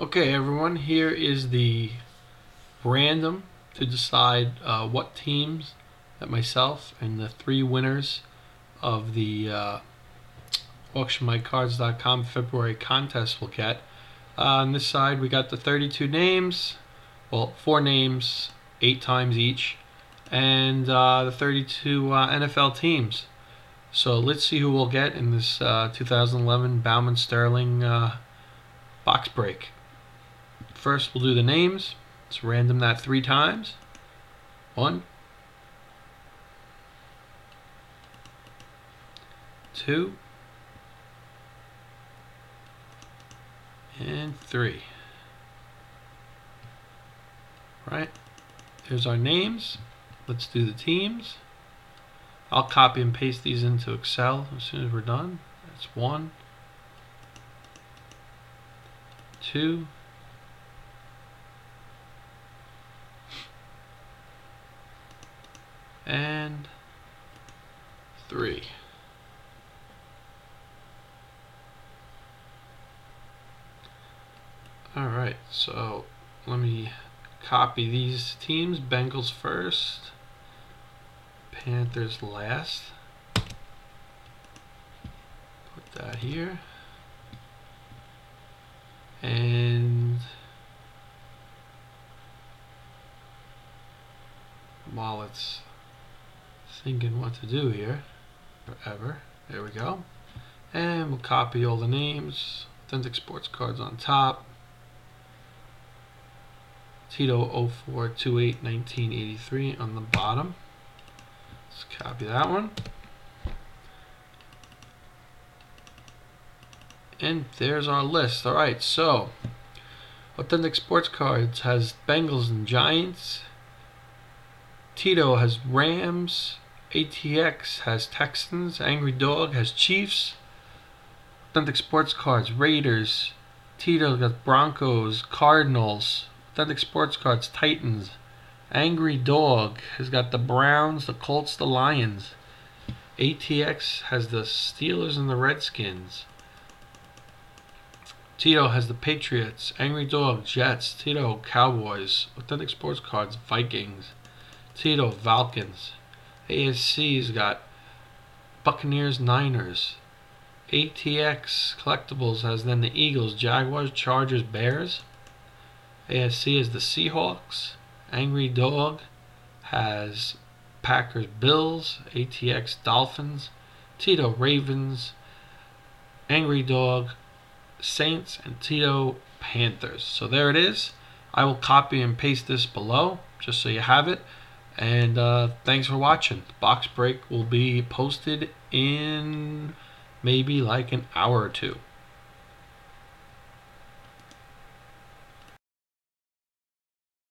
Okay, everyone, here is the random to decide what teams that myself and the three winners of the auctionmycards.com February contest will get. On this side, we got the 32 names, well, 4 names, 8 times each, and the 32 NFL teams. So let's see who we'll get in this 2011 Bowman Sterling box break. First, we'll do the names. Let's random that 3 times. 1, 2, and 3. Right, there's our names. Let's do the teams. I'll copy and paste these into Excel as soon as we're done. That's 1, 2, and 3. Alright, so let me copy these teams. Bengals first, Panthers last. Put that here. And while it's thinking what to do here, forever, there we go. And we'll copy all the names. Authentic Sports Cards on top. Tito 04281983 on the bottom. Let's copy that one. And there's our list. Alright, so Authentic Sports Cards has Bengals and Giants. Tito has Rams. ATX has Texans. Angry Dog has Chiefs. Authentic Sports Cards Raiders. Tito got Broncos, Cardinals. Authentic Sports Cards Titans. Angry Dog has got the Browns, the Colts, the Lions. ATX has the Steelers and the Redskins. Tito has the Patriots. Angry Dog Jets. Tito Cowboys. Authentic Sports Cards Vikings. Tito Falcons. ASC's got Buccaneers, Niners. ATX Collectibles has then the Eagles, Jaguars, Chargers, Bears. ASC is the Seahawks. Angry Dog has Packers, Bills. ATX Dolphins. Tito Ravens. Angry Dog Saints, and Tito Panthers. So there it is. I will copy and paste this below just so you have it. And thanks for watching. The box break will be posted in maybe like an hour or two.